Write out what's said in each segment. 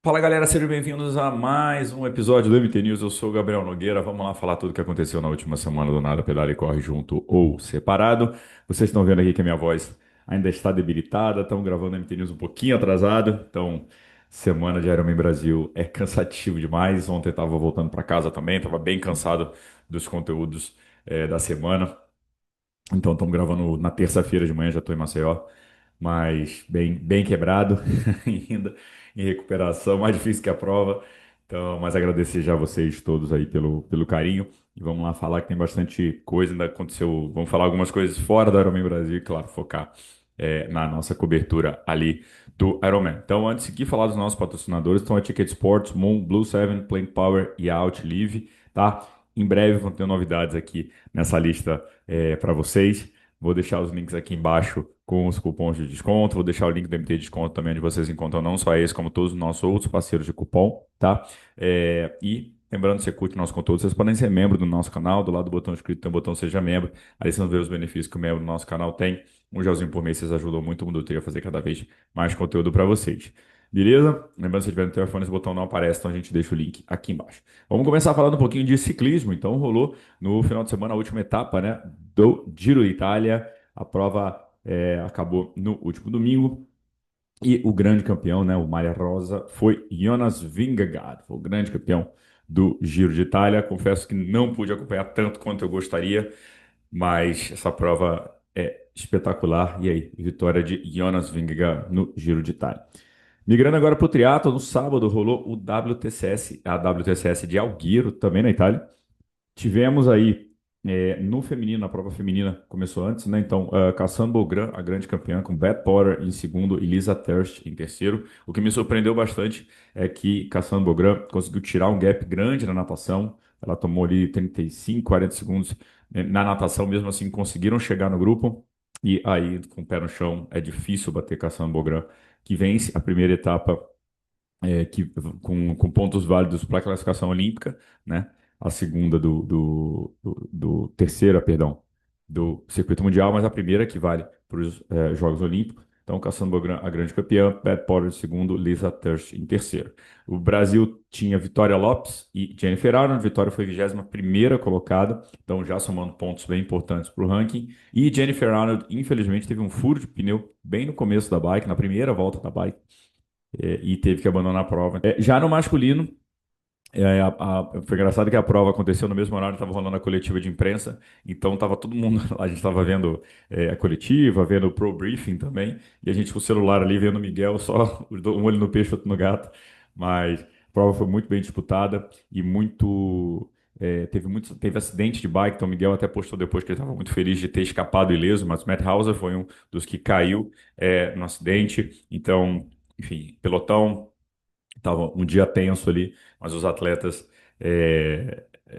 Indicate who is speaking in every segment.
Speaker 1: Fala galera, sejam bem-vindos a mais um episódio do MT News. Eu sou o Gabriel Nogueira. Vamos lá falar tudo o que aconteceu na última semana do Nada Pedala e Corre junto ou separado. Vocês estão vendo aqui que a minha voz ainda está debilitada. Estamos gravando o MT News um pouquinho atrasado. Então, semana de Ironman Brasil é cansativo demais. Ontem eu estava voltando para casa também, estava bem cansado dos conteúdos da semana. Então, estamos gravando na terça-feira de manhã, já estou em Maceió, mas bem quebrado, ainda em recuperação, mais difícil que a prova. Então, mas agradecer já a vocês todos aí pelo carinho. E vamos lá falar que tem bastante coisa, ainda aconteceu. Vamos falar algumas coisas fora do Ironman Brasil, e, claro, focar na nossa cobertura ali do Ironman. Então, antes de seguir falar dos nossos patrocinadores, estão a Ticket Sports, Moon, Blue Seven, Plant Power e a Outlive, tá? Em breve vão ter novidades aqui nessa lista para vocês. Vou deixar os links aqui embaixo com os cupons de desconto. Vou deixar o link do MT de desconto também, onde vocês encontram não só esse, como todos os nossos outros parceiros de cupom, tá? E lembrando, se você curte nosso conteúdo, vocês podem ser membro do nosso canal. Do lado do botão inscrito tem o botão Seja Membro. Aí vocês vão ver os benefícios que o membro do nosso canal tem. Um gelzinho por mês, vocês ajudam muito o Mundo Tri a fazer cada vez mais conteúdo para vocês. Beleza? Lembrando, se tiver no telefone, esse botão não aparece, então a gente deixa o link aqui embaixo. Vamos começar falando um pouquinho de ciclismo. Então, rolou no final de semana a última etapa, né, do Giro de Itália. A prova acabou no último domingo e o grande campeão, né, o Maglia Rosa, foi Jonas Vingegaard, foi o grande campeão do Giro de Itália. Confesso que não pude acompanhar tanto quanto eu gostaria, mas essa prova é espetacular. E aí, vitória de Jonas Vingegaard no Giro de Itália. Migrando agora para o triatlo, no sábado rolou o WTCS, a WTCS de Alghero, também na Itália. Tivemos aí no feminino, na prova feminina, começou antes, né? Então, Cassandra Bogran, a grande campeã, com Beth Potter em segundo e Lisa Thirst em terceiro. O que me surpreendeu bastante é que Cassandra Bogran conseguiu tirar um gap grande na natação. Ela tomou ali 35, 40 segundos na natação, mesmo assim conseguiram chegar no grupo. E aí, com o pé no chão, é difícil bater Cassandra Bogran, que vence a primeira etapa com pontos válidos para a classificação olímpica, né? A segunda do terceira, perdão, do circuito mundial, mas a primeira que vale para os Jogos Olímpicos. Então, Cassandra Bogran, a grande campeã, Beth Potter em segundo, Lisa Thirst em terceiro. O Brasil tinha Vitória Lopes e Jennifer Arnold. Vitória foi 21ª colocada, então já somando pontos bem importantes para o ranking. E Jennifer Arnold, infelizmente, teve um furo de pneu bem no começo da bike, na primeira volta da bike, e teve que abandonar a prova. Já no masculino, foi engraçado que a prova aconteceu no mesmo horário, estava rolando a coletiva de imprensa, então estava todo mundo lá, a gente estava vendo a coletiva, vendo o pro briefing também, e a gente com o celular ali vendo o Miguel, só um olho no peixe, outro no gato, mas a prova foi muito bem disputada e teve acidente de bike, então o Miguel até postou depois que ele estava muito feliz de ter escapado ileso, mas o Matt Hauser foi um dos que caiu no acidente, então, enfim, pelotão. Tava um dia tenso ali, mas os atletas,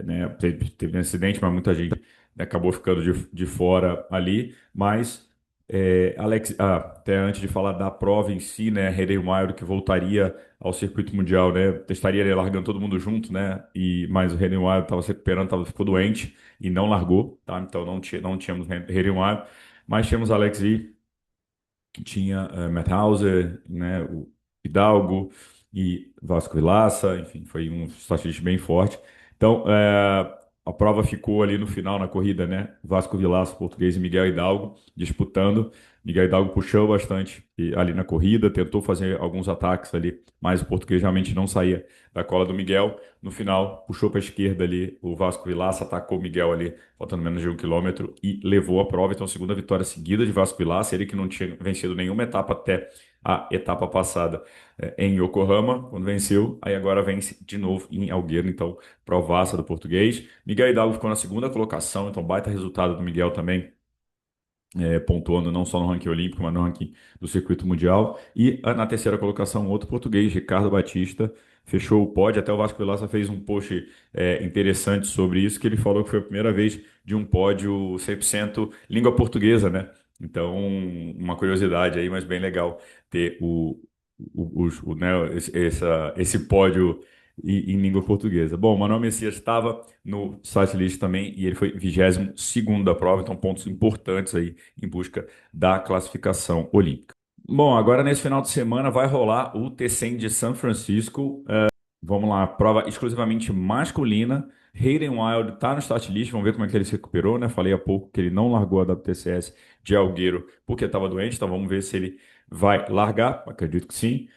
Speaker 1: né, teve um acidente, mas muita gente, né, acabou ficando de fora ali. Mas, Alex, até antes de falar da prova em si, né, Hayden Wilde que voltaria ao circuito mundial, né, estaria ali largando todo mundo junto, né, mas o Hayden Wilde estava se recuperando, ficou doente e não largou, tá? Então não tínhamos Hayden Wilde, mas tínhamos Alex V, que tinha Matt Hauser, né, o Hidalgo e Vasco Vilaça, enfim, foi um estatístico bem forte. Então, a prova ficou ali no final, na corrida, né? Vasco Vilaça, português, e Miguel Hidalgo disputando. Miguel Hidalgo puxou bastante ali na corrida, tentou fazer alguns ataques ali, mas o português realmente não saía da cola do Miguel. No final, puxou para a esquerda ali o Vasco Vilaça, atacou o Miguel ali, faltando menos de 1 quilômetro, e levou a prova. Então, segunda vitória seguida de Vasco Vilaça, ele que não tinha vencido nenhuma etapa até a etapa passada em Yokohama, quando venceu, aí agora vence de novo em Alghero, então provaça do português. Miguel Hidalgo ficou na segunda colocação, então baita resultado do Miguel também, pontuando não só no ranking olímpico, mas no ranking do circuito mundial. E na terceira colocação, outro português, Ricardo Batista, fechou o pódio. Até o Vasco Vilaça fez um post interessante sobre isso, que ele falou que foi a primeira vez de um pódio 100% língua portuguesa, né? Então, uma curiosidade aí, mas bem legal ter né, esse pódio em língua portuguesa. Bom, o Manuel Messias estava no site list também e ele foi 22º da prova, então pontos importantes aí em busca da classificação olímpica. Bom, agora nesse final de semana vai rolar o T100 de São Francisco. Vamos lá, prova exclusivamente masculina. Hayden Wild está no start list, vamos ver como é que ele se recuperou, né? Falei há pouco que ele não largou a WTCS de Algueiro porque estava doente, então vamos ver se ele vai largar. Acredito que sim.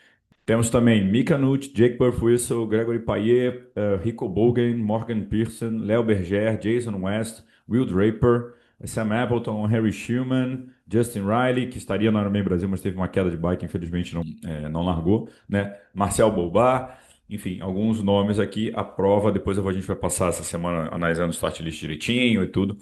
Speaker 1: Temos também Mika Nut, Jake Burfwhistle, Gregory Payet, Rico Bogan, Morgan Pearson, Léo Berger, Jason West, Will Draper, Sam Appleton, Harry Shulman, Justin Riley, que estaria no Ironman Brasil, mas teve uma queda de bike, infelizmente não largou, né? Marcel Bobar, enfim, alguns nomes aqui. A prova, depois a gente vai passar essa semana analisando o start list direitinho e tudo,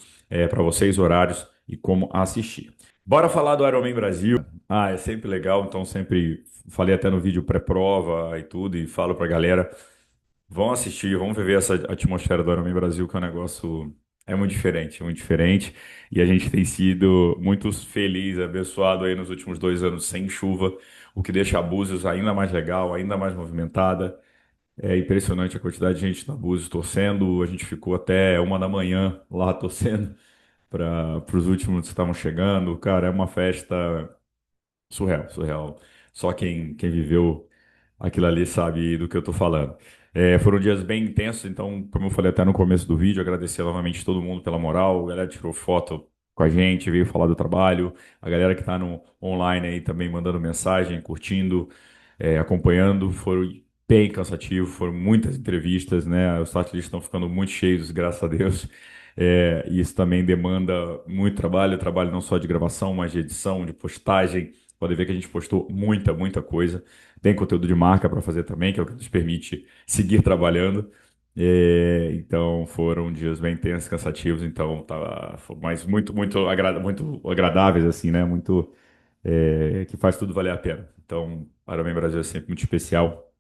Speaker 1: para vocês, horários e como assistir. Bora falar do Ironman Brasil. Ah, é sempre legal, então sempre falei até no vídeo pré-prova e tudo, e falo pra galera, vão assistir, vão viver essa atmosfera do Ironman Brasil, que é um negócio é muito diferente, e a gente tem sido muito feliz, abençoado aí nos últimos 2 anos sem chuva, o que deixa a Búzios ainda mais legal, ainda mais movimentada. É impressionante a quantidade de gente na Búzios torcendo, a gente ficou até 1 da manhã lá torcendo para os últimos que estavam chegando. Cara, é uma festa surreal, surreal. Só quem viveu aquilo ali sabe do que eu tô falando. Foram dias bem intensos, então, como eu falei até no começo do vídeo, agradecer novamente todo mundo pela moral. A galera tirou foto com a gente, veio falar do trabalho. A galera que está no online aí também mandando mensagem, curtindo, acompanhando. Foram bem cansativos, foram muitas entrevistas, né? Os sites estão ficando muito cheios, graças a Deus. E isso também demanda muito trabalho não só de gravação, mas de edição, de postagem. Pode ver que a gente postou muita, muita coisa. Tem conteúdo de marca para fazer também, que é o que nos permite seguir trabalhando. Então foram dias bem intensos, cansativos, então mas muito, muito agradáveis, assim, né? Muito que faz tudo valer a pena. Então, Ironman Brasil é sempre muito especial.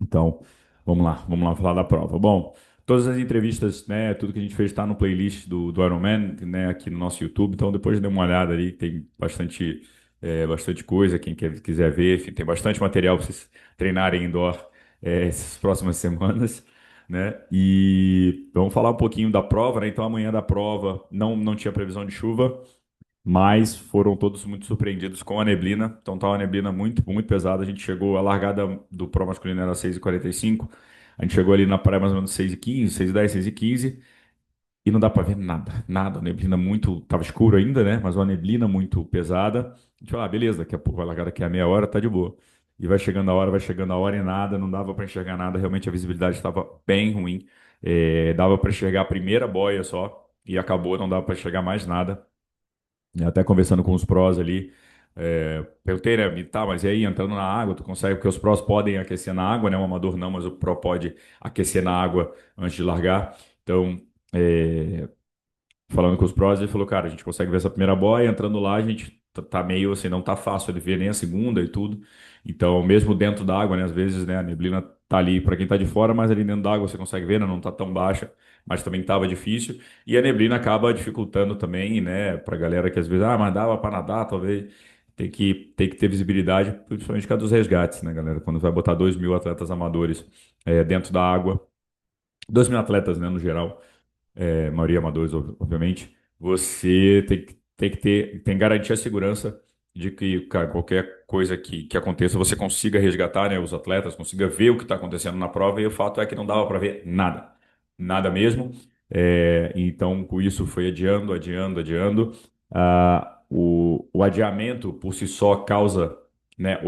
Speaker 1: Então, vamos lá falar da prova. Bom, todas as entrevistas, né, tudo que a gente fez está no playlist do Ironman, né, aqui no nosso YouTube. Então, depois dê uma olhada ali, tem bastante coisa. Quiser ver, enfim, tem bastante material para vocês treinarem indoor essas próximas semanas, né? E vamos falar um pouquinho da prova, né? Então, amanhã da prova não tinha previsão de chuva, mas foram todos muito surpreendidos com a neblina. Então tá uma neblina muito, muito pesada. A gente chegou, a largada do Pro masculino era 6:45. A gente chegou ali na praia mais ou menos 6:15, 6:10, 6:15 e não dá para ver nada, nada. A neblina muito, tava escuro ainda, né? Mas uma neblina muito pesada. A gente falou, beleza, daqui a pouco vai largar daqui a meia hora, tá de boa. E vai chegando a hora e nada, não dava para enxergar nada. Realmente a visibilidade estava bem ruim. Dava para enxergar a primeira boia só e acabou, não dava para enxergar mais nada. E até conversando com os prós ali, perguntei, né, tá, mas e aí, entrando na água, tu consegue, porque os prós podem aquecer na água, né, o amador não, mas o pró pode aquecer na água antes de largar. Então, é, falando com os prós, ele falou, cara, a gente consegue ver essa primeira boia, entrando lá, a gente tá meio assim, não tá fácil ele ver nem a segunda e tudo. Então, mesmo dentro da água, né, às vezes, né, a neblina tá ali para quem tá de fora, mas ali dentro da água você consegue ver, né, não tá tão baixa, mas também tava difícil. E a neblina acaba dificultando também, né, pra galera que às vezes, mas dava para nadar, talvez tem que ter visibilidade, principalmente por causa dos resgates, né, galera? Quando vai botar 2.000 atletas amadores dentro da água, 2.000 atletas, né, no geral, maioria amadores, obviamente, você tem que garantir a segurança de que, cara, qualquer coisa que aconteça, você consiga resgatar, né, os atletas, consiga ver o que está acontecendo na prova, e o fato é que não dava para ver nada, nada mesmo. Então, com isso, foi adiando, adiando, adiando. O adiamento, por si só, causa, né,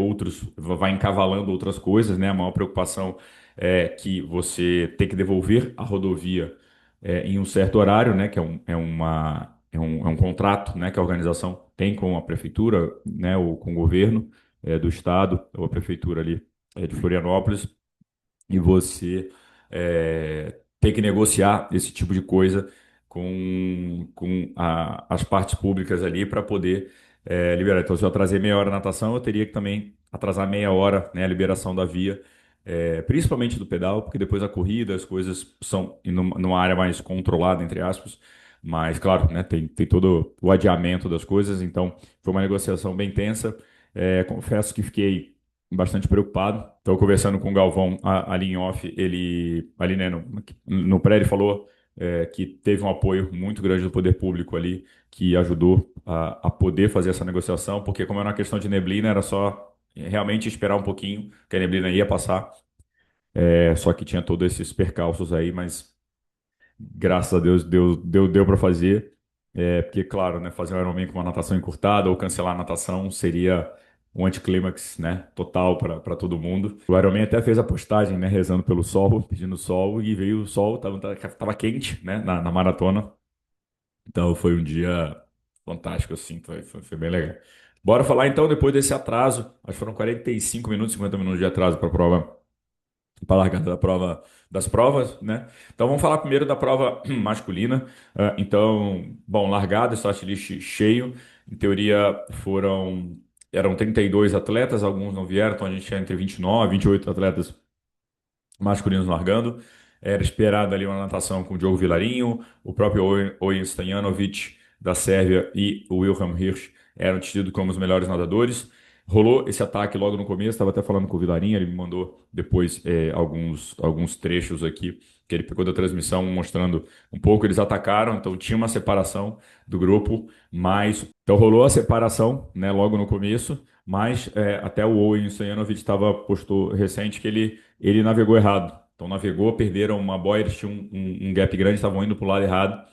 Speaker 1: vai encavalando outras coisas, né? A maior preocupação é que você tem que devolver a rodovia em um certo horário, né, que é um contrato, né, que a organização tem com a prefeitura, né, ou com o governo do estado, ou a prefeitura ali de Florianópolis, e você tem que negociar esse tipo de coisa com as partes públicas ali para poder liberar. Então, se eu atrasei meia hora na natação, eu teria que também atrasar meia hora, né, a liberação da via, principalmente do pedal, porque depois a corrida, as coisas são numa área mais controlada, entre aspas, mas, claro, né, tem todo o adiamento das coisas, então foi uma negociação bem tensa. Confesso que fiquei bastante preocupado. Estou conversando com o Galvão ali em off, ele ali, né, no pré ele falou, que teve um apoio muito grande do poder público ali, que ajudou a poder fazer essa negociação, porque como era uma questão de neblina, era só realmente esperar um pouquinho, que a neblina ia passar. Só que tinha todos esses percalços aí, mas graças a Deus deu para fazer. Porque, claro, né, fazer um Ironman com uma natação encurtada ou cancelar a natação seria um anticlímax, né, total para todo mundo. O Ironman até fez a postagem, né, rezando pelo sol, pedindo sol, e veio o sol, tava quente, né, na maratona. Então foi um dia fantástico, assim, foi bem legal. Bora falar então depois desse atraso. Acho que foram 45 minutos, 50 minutos de atraso para a prova, para a largada da prova, das provas, né? Então vamos falar primeiro da prova masculina. Então, bom, largada, start list cheio. Em teoria eram 32 atletas, alguns não vieram, então a gente tinha entre 29 e 28 atletas masculinos largando. Era esperado ali uma natação com o Diogo Vilarinho, o próprio Ojen Stojanovic da Sérvia e o Wilhelm Hirsch eram tidos como os melhores nadadores. Rolou esse ataque logo no começo, estava até falando com o Vilarinho, ele me mandou depois alguns trechos aqui que ele pegou da transmissão mostrando um pouco, eles atacaram, então tinha uma separação do grupo, mas então rolou a separação, né, logo no começo, mas até o Owen Stojanovic postou recente que ele navegou errado. Então navegou, perderam uma boia, eles tinham um gap grande, estavam indo para o lado errado,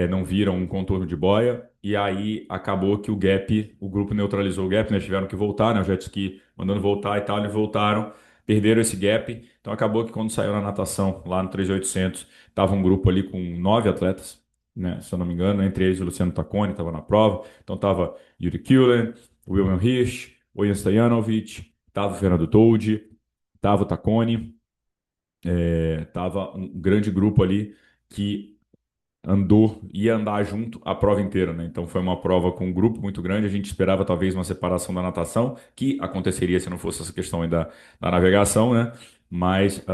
Speaker 1: não viram um contorno de boia, e aí acabou que o grupo neutralizou o gap, né? Tiveram que voltar, né? O jet ski mandando voltar e tal, eles voltaram, perderam esse gap, então acabou que quando saiu na natação, lá no 3.800, estava um grupo ali com 9 atletas, né? Se eu não me engano, entre eles o Luciano Tacconi estava na prova, então estava Yuri Kulen, William Hirsch, Ojan Stojanovic, estava o Fernando Toldi, estava o Tacconi, estava um grande grupo ali que ia andar junto a prova inteira, né? Então foi uma prova com um grupo muito grande. A gente esperava talvez uma separação da natação, que aconteceria se não fosse essa questão aí da navegação, né? Mas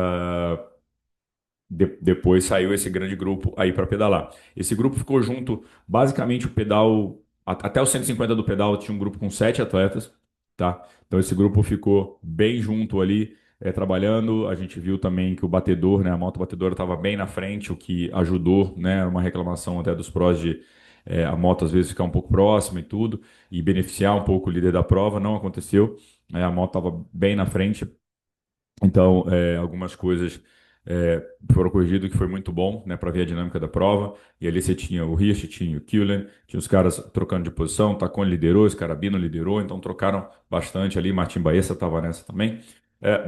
Speaker 1: depois saiu esse grande grupo aí para pedalar. Esse grupo ficou junto, basicamente o pedal, até os 150 do pedal tinha um grupo com 7 atletas, tá? Então esse grupo ficou bem junto ali, trabalhando. A gente viu também que o batedor, né, a moto batedora estava bem na frente, o que ajudou, né, uma reclamação até dos prós de a moto às vezes ficar um pouco próxima e tudo, e beneficiar um pouco o líder da prova. Não aconteceu, a moto estava bem na frente, então, algumas coisas foram corrigidas, que foi muito bom, né, para ver a dinâmica da prova. E ali você tinha o Hirsch, tinha o Kullen, tinha os caras trocando de posição, Tacconi liderou, Scarabino liderou, então trocaram bastante ali. Martin Baessa estava nessa também.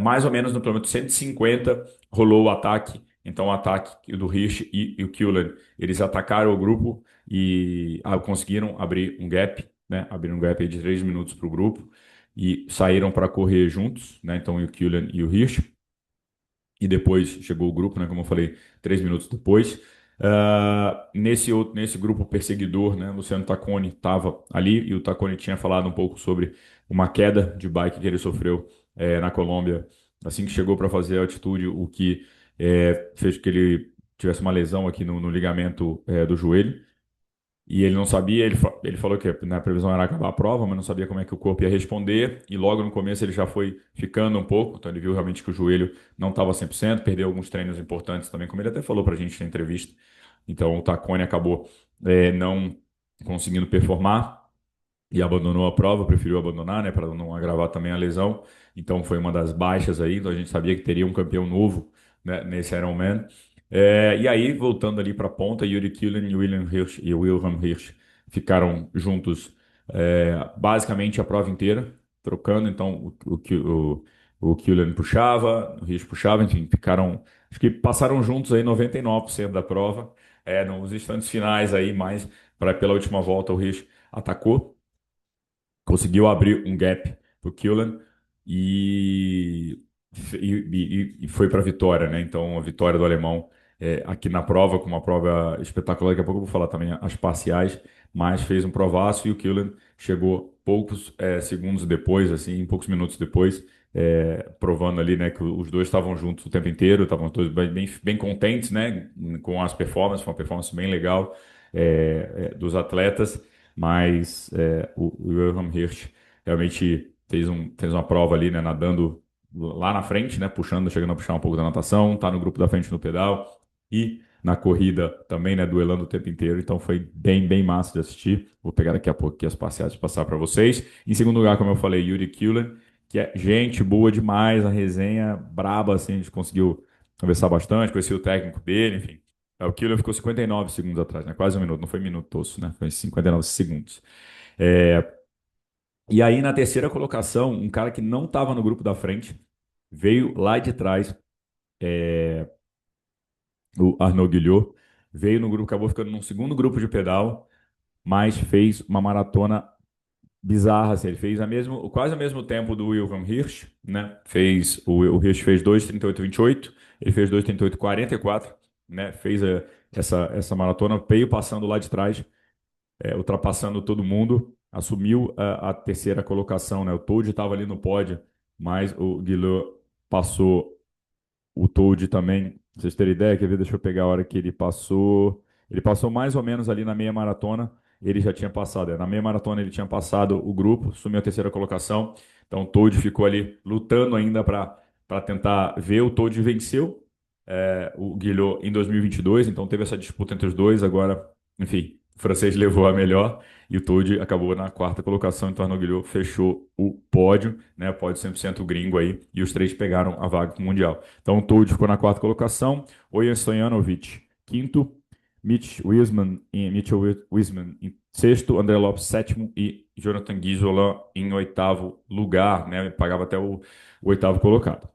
Speaker 1: Mais ou menos no quilômetro 150 rolou o ataque. Então, o ataque do Hirsch e o Kullen, eles atacaram o grupo e conseguiram abrir um gap, né, abrir um gap aí de 3 minutos para o grupo e saíram para correr juntos, né? Então, o Killian e o Hirsch. E depois chegou o grupo, né? Como eu falei, 3 minutos depois. Nesse grupo perseguidor, né? Luciano Tacconi estava ali e o Tacconi tinha falado um pouco sobre uma queda de bike que ele sofreu na Colômbia assim que chegou para fazer a altitude, o que fez que ele tivesse uma lesão aqui no ligamento do joelho. E ele não sabia, ele falou que na previsão era acabar a prova, mas não sabia como é que o corpo ia responder. E logo no começo ele já foi ficando um pouco, então ele viu realmente que o joelho não estava 100%, perdeu alguns treinos importantes também, como ele até falou para a gente na entrevista. Então o Tacconi acabou não conseguindo performar e abandonou a prova, preferiu abandonar, né, para não agravar também a lesão. Então foi uma das baixas aí, então a gente sabia que teria um campeão novo, né, nesse Ironman. E aí, voltando ali para a ponta, Yuri Killen e Wilhelm Hirsch ficaram juntos basicamente a prova inteira, trocando. Então o Killen puxava, o Hirsch puxava, enfim, ficaram, acho que passaram juntos aí 99% da prova. Nos instantes finais aí, mais pela última volta, o Hirsch atacou, conseguiu abrir um gap pro Killen e, e foi para a vitória, né? Então, a vitória do alemão aqui na prova, com uma prova espetacular. Daqui a pouco eu vou falar também as parciais, mas fez um provaço e o Killen chegou poucos segundos depois, assim, poucos minutos depois, provando ali, né, que os dois estavam juntos o tempo inteiro, estavam todos bem contentes, né, com as performances, foi uma performance bem legal dos atletas, mas o Wilhelm Hirsch realmente fez uma prova ali, né, nadando lá na frente, né, chegando a puxar um pouco da natação, tá no grupo da frente no pedal e na corrida também, né, duelando o tempo inteiro. Então foi bem, bem massa de assistir. Vou pegar daqui a pouco aqui as parciais e passar para vocês. Em segundo lugar, como eu falei, Yuri Killen, que é gente boa demais, a resenha braba, assim, a gente conseguiu conversar bastante, conheci o técnico dele, enfim. O Killen ficou 59 segundos atrás, né? Quase um minuto, não foi minutos, né? Foi 59 segundos. É, e aí, na terceira colocação, um cara que não estava no grupo da frente, veio lá de trás, o Arnaud Guillot, veio no grupo, acabou ficando num segundo grupo de pedal, mas fez uma maratona bizarra, assim, ele fez quase ao mesmo tempo do Wilhelm Hirsch, né? O Hirsch fez 2:38:28, ele fez 2:38:44, né? Fez essa maratona, veio passando lá de trás, ultrapassando todo mundo, assumiu a terceira colocação, né? O Toad estava ali no pódio, mas o Guillot passou o Toad também. Pra vocês terem ideia, quer ver? Deixa eu pegar a hora que ele passou. Ele passou mais ou menos ali na meia maratona. Ele já tinha passado. Na meia maratona ele tinha passado o grupo, assumiu a terceira colocação. Então o Toad ficou ali lutando ainda para tentar ver. O Toad venceu o Guilhot em 2022, então teve essa disputa entre os dois. Agora, enfim, o francês levou a melhor e o Toad acabou na quarta colocação. Então, Arnaud Guilhot fechou o pódio, né? Pódio 100% gringo aí, e os três pegaram a vaga pro Mundial. Então, o Toad ficou na quarta colocação, Ojan Stojanovic, quinto, Mitchell Wiseman em sexto, André Lopes sétimo e Jonathan Guizola em oitavo lugar, né? Pagava até o oitavo colocado.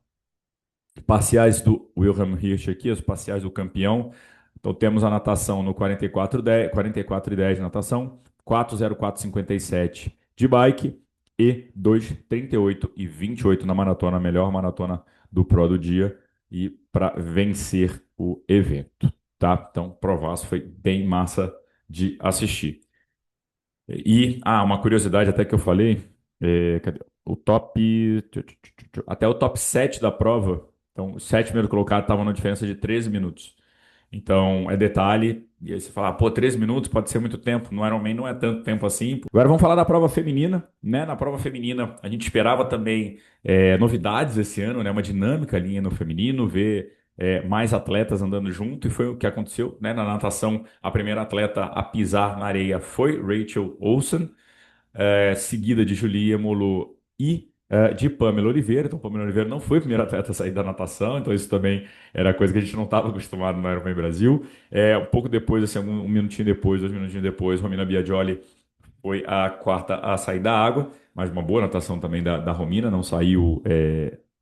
Speaker 1: Parciais do Wilhelm Hirsch aqui, os parciais do campeão. Então temos a natação no 44:10, 44:10 natação, 4:04:57 de bike e 2:38:28 na maratona, a melhor maratona do Pro do dia e para vencer o evento, tá? Então, provaço foi bem massa de assistir. Uma curiosidade até que eu falei, cadê? O top, até o top 7 da prova, então os 7 primeiros colocados estavam na diferença de 13 minutos. Então, é detalhe, e aí você fala, pô, 13 minutos pode ser muito tempo, no Ironman não é tanto tempo assim. Agora vamos falar da prova feminina, né? Na prova feminina, a gente esperava também novidades esse ano, né? Uma dinâmica ali no feminino, ver mais atletas andando junto, e foi o que aconteceu, né? Na natação, a primeira atleta a pisar na areia foi Rachel Olsen, seguida de Julia Molo e de Pamela Oliveira. Então, Pamela Oliveira não foi a primeira atleta a sair da natação, então isso também era coisa que a gente não estava acostumado no Ironman Brasil. Um pouco depois, assim, um minutinho depois, 2 minutinhos depois, Romina Biagioli foi a quarta a sair da água, mas uma boa natação também da Romina, não saiu.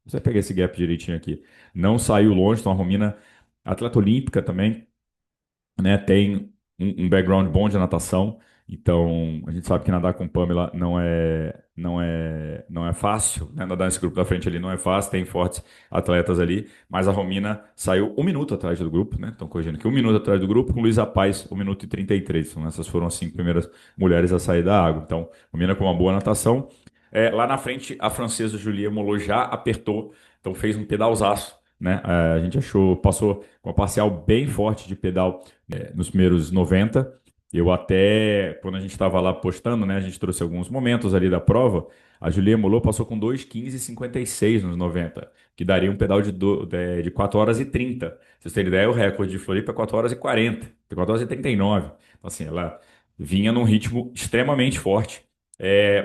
Speaker 1: Você pega esse gap direitinho aqui, não saiu longe, então a Romina, atleta olímpica também, né, tem um background bom de natação, então a gente sabe que nadar com Pamela não é fácil, né? Nadar nesse grupo da frente ali não é fácil, tem fortes atletas ali, mas a Romina saiu um minuto atrás do grupo, né? Então, corrigindo aqui, um minuto atrás do grupo, com Luísa Paz, 1 minuto e 33. Então, essas foram as 5 primeiras mulheres a sair da água. Então, Romina com uma boa natação. Lá na frente, a francesa Julia Molot já apertou, então fez um pedalzaço, né? A gente passou com uma parcial bem forte de pedal nos primeiros 90. Eu até, quando a gente estava lá postando, né, a gente trouxe alguns momentos ali da prova. A Julia Molot passou com 2:15:56 nos 90, que daria um pedal de 4 horas e 30. Pra vocês terem ideia, o recorde de Floripa é 4 horas e 40, 4 horas e 39. Então, assim, ela vinha num ritmo extremamente forte.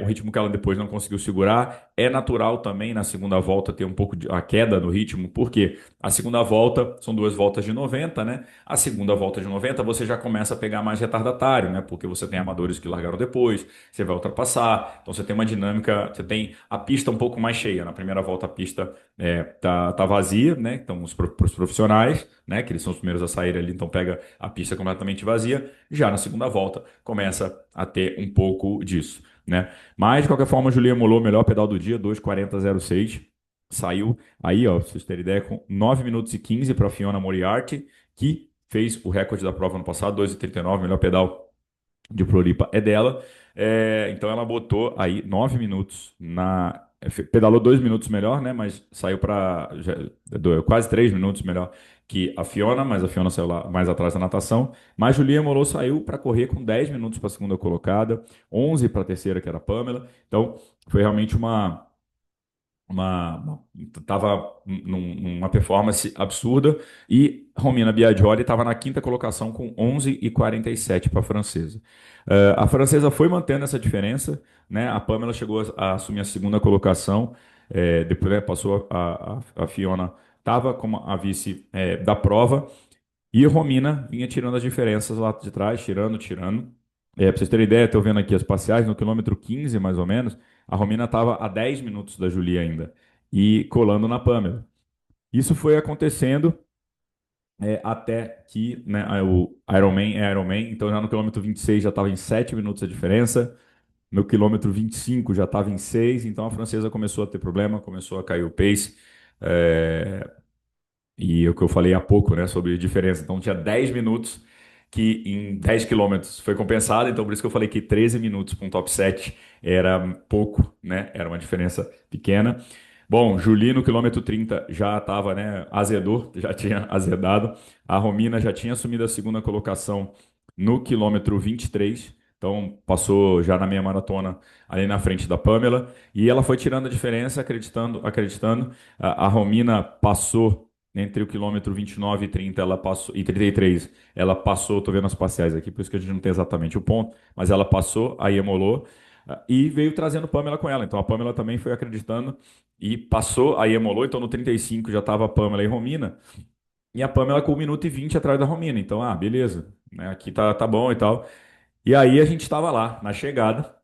Speaker 1: O ritmo que ela depois não conseguiu segurar. É natural também na segunda volta ter um pouco de a queda no ritmo, porque a segunda volta são 2 voltas de 90, né? A segunda volta de 90 você já começa a pegar mais retardatário, né? Porque você tem amadores que largaram depois, você vai ultrapassar, então você tem uma dinâmica, você tem a pista um pouco mais cheia. Na primeira volta a pista tá vazia, né? Então os profissionais, né? Que eles são os primeiros a sair ali, então pega a pista completamente vazia. Já na segunda volta começa a ter um pouco disso, né? Mas de qualquer forma, Julia Molot, melhor pedal do dia, 2:40:06. Saiu aí, ó, pra vocês terem ideia, com 9 minutos e 15 para Fiona Moriarty, que fez o recorde da prova no passado, 2:39, melhor pedal de Floripa é dela. Então ela botou aí 9 minutos pedalou 2 minutos melhor, né? Mas saiu para quase 3 minutos melhor que a Fiona, mas a Fiona saiu lá mais atrás da natação. Mas Julia Molot saiu para correr com 10 minutos para a segunda colocada, 11 para a terceira, que era a Pamela. Então foi realmente tava numa performance absurda e Romina Biaggioli estava na quinta colocação com 11,47 para a francesa. A francesa foi mantendo essa diferença, né? A Pamela chegou a assumir a segunda colocação, depois, né, passou a Fiona, estava como a vice, da prova, e a Romina vinha tirando as diferenças lá de trás, tirando. Para vocês terem ideia, estou vendo aqui as parciais, no quilômetro 15, mais ou menos, a Romina estava a 10 minutos da Julia ainda, e colando na Pamela. Isso foi acontecendo até que, né, o Ironman é Ironman, então já no quilômetro 26 já estava em 7 minutos a diferença, no quilômetro 25 já estava em 6, então a francesa começou a ter problema, começou a cair o pace. É, e o que eu falei há pouco, né, sobre diferença. Então tinha 10 minutos que em 10 quilômetros foi compensado, então por isso que eu falei que 13 minutos para um top 7 era pouco, né? Era uma diferença pequena. Bom, Juli no quilômetro 30 já estava, né, azedou, já tinha azedado. A Romina já tinha assumido a segunda colocação no quilômetro 23. Então passou já na meia maratona ali na frente da Pamela e ela foi tirando a diferença, acreditando. A Romina passou entre o quilômetro 29 e 30, ela passou, e 33, ela passou, estou vendo as parciais aqui, por isso que a gente não tem exatamente o ponto, mas ela passou, aí emolou, e veio trazendo Pamela com ela. Então a Pamela também foi acreditando e passou, aí emolou, então no 35 já estava a Pamela e Romina, e a Pamela com 1 minuto e 20 atrás da Romina. Então, beleza, né, aqui tá bom e tal. E aí a gente estava lá, na chegada,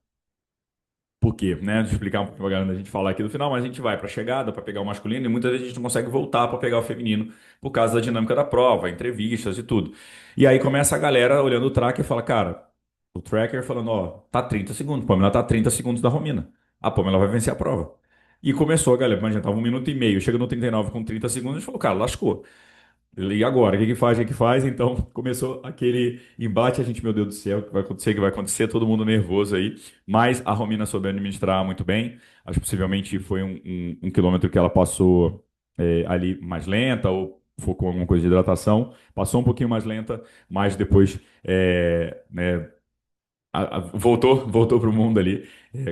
Speaker 1: por quê? Né? Deixa eu explicar um pouquinho pra galera, a gente falar aqui do final, mas a gente vai para a chegada para pegar o masculino e muitas vezes a gente não consegue voltar para pegar o feminino por causa da dinâmica da prova, entrevistas e tudo. E aí começa a galera olhando o tracker e fala, cara, o tracker falando, ó, tá 30 segundos, Pamela tá 30 segundos da Romina. A Pamela vai vencer a prova. E começou a galera, imagina, tava 1 minuto e meio, chega no 39 com 30 segundos, a gente falou, cara, lascou. E agora? O que que faz? O que que faz? Então começou aquele embate. A gente, meu Deus do céu, o que vai acontecer? O que vai acontecer? Todo mundo nervoso aí. Mas a Romina soube administrar muito bem. Acho que possivelmente foi um quilômetro que ela passou ali mais lenta ou focou em alguma coisa de hidratação. Passou um pouquinho mais lenta, mas depois né, voltou para o mundo ali.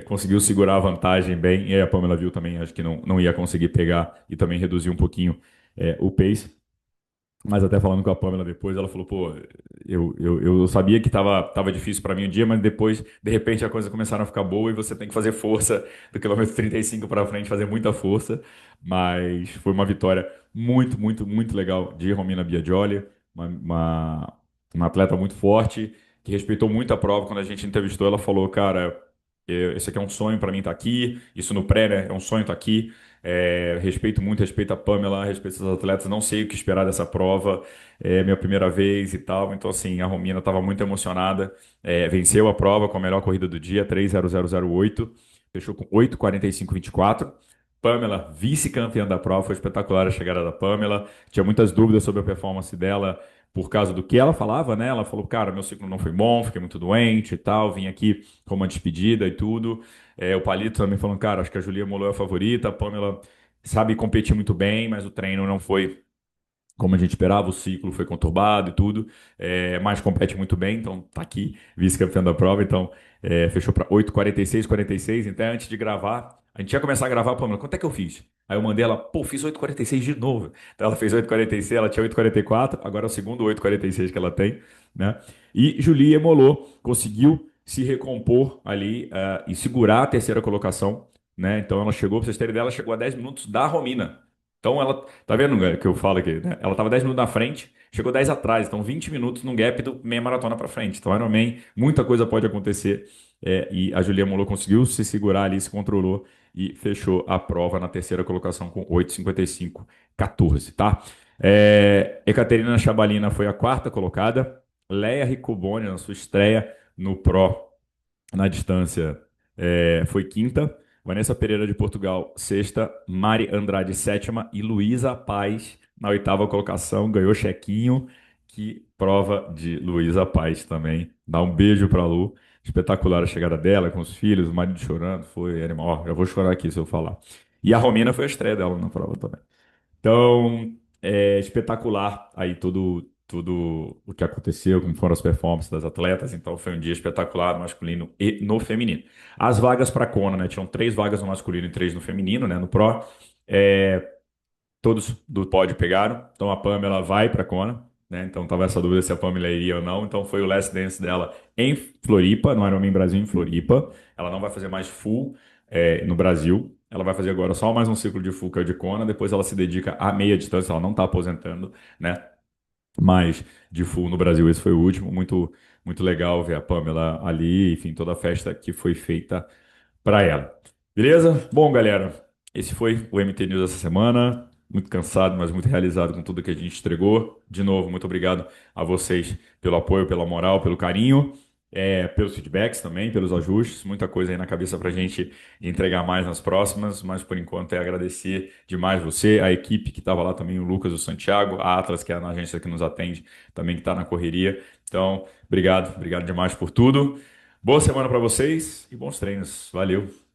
Speaker 1: Conseguiu segurar a vantagem bem. E aí a Pamela viu também, acho que não ia conseguir pegar e também reduziu um pouquinho o pace. Mas até falando com a Pamela depois, ela falou, pô, eu sabia que tava difícil para mim o dia, mas depois, de repente, a coisa começaram a ficar boa e você tem que fazer força do quilômetro 35 para frente, fazer muita força. Mas foi uma vitória muito, muito, muito legal de Romina Biaggioli, uma atleta muito forte, que respeitou muito a prova. Quando a gente entrevistou, ela falou, cara, esse aqui é um sonho para mim estar aqui, isso no pré, né? É um sonho estar aqui. Respeito muito, respeito a Pamela, respeito os atletas, não sei o que esperar dessa prova, é minha primeira vez e tal. Então, assim, a Romina estava muito emocionada, venceu a prova com a melhor corrida do dia, 3:00:08, fechou com 8:45:24. Pamela, vice-campeã da prova, foi espetacular a chegada da Pamela. Tinha muitas dúvidas sobre a performance dela por causa do que ela falava, né? Ela falou, cara, meu ciclo não foi bom, fiquei muito doente e tal, vim aqui com uma despedida e tudo. O Palito também falando, cara, acho que a Julia Molot é a favorita, a Pamela sabe competir muito bem, mas o treino não foi como a gente esperava, o ciclo foi conturbado e tudo, mas compete muito bem, então tá aqui, vice-campeão da prova, então fechou para 8:46:46. Então antes de gravar, a gente ia começar a gravar, Pamela, quanto é que eu fiz? Aí eu mandei ela, pô, fiz 8:46 de novo. Então ela fez 8:46, ela tinha 8:44, agora é o segundo 8:46 que ela tem, né? E Julia Emolot conseguiu se recompor ali e segurar a terceira colocação, né? Então ela chegou, pra vocês terem ideia, ela chegou a 10 minutos da Romina. Então ela, tá vendo que eu falo aqui, né? Ela estava 10 minutos na frente, chegou 10 atrás, então 20 minutos num gap do meia maratona para frente. Então Ironman, muita coisa pode acontecer. E a Julia Molot conseguiu se segurar ali, se controlou e fechou a prova na terceira colocação com 8:55:14, tá? Ekaterina Chabalina foi a quarta colocada. Leia Riccoboni, na sua estreia no Pro na distância, foi quinta. Vanessa Pereira de Portugal, sexta. Mari Andrade, sétima. E Luísa Paz, na oitava colocação, ganhou chequinho. Que prova de Luísa Paz também. Dá um beijo para Lu. Espetacular a chegada dela com os filhos, o marido chorando. Foi animal. Ó, já vou chorar aqui se eu falar. E a Romina foi a estreia dela na prova também. Então, espetacular aí todo. tudo o que aconteceu, como foram as performances das atletas. Então foi um dia espetacular no masculino e no feminino. As vagas para Kona, né? Tinham três vagas no masculino e três no feminino, né? No Pro. É, todos do pódio pegaram. Então a Pamela vai para Kona, né? Então tava essa dúvida se a Pamela iria ou não. Então foi o last dance dela em Floripa, no Ironman Brasil em Floripa. Ela não vai fazer mais full no Brasil. Ela vai fazer agora só mais um ciclo de full que é o de Kona. Depois ela se dedica à meia distância. Ela não está aposentando, né? Mas de full no Brasil esse foi o último. Muito muito legal ver a Pamela ali. Enfim, toda a festa que foi feita para ela. Beleza? Bom, galera, esse foi o MT News essa semana. Muito cansado, mas muito realizado com tudo que a gente entregou. De novo, muito obrigado a vocês pelo apoio, pela moral, pelo carinho, pelos feedbacks também, pelos ajustes. Muita coisa aí na cabeça para a gente entregar mais nas próximas, mas por enquanto é agradecer demais você, a equipe que estava lá também, o Lucas, o Santiago, a Atlas, que é a agência que nos atende, também que está na correria. Então, obrigado demais por tudo. Boa semana para vocês e bons treinos. Valeu!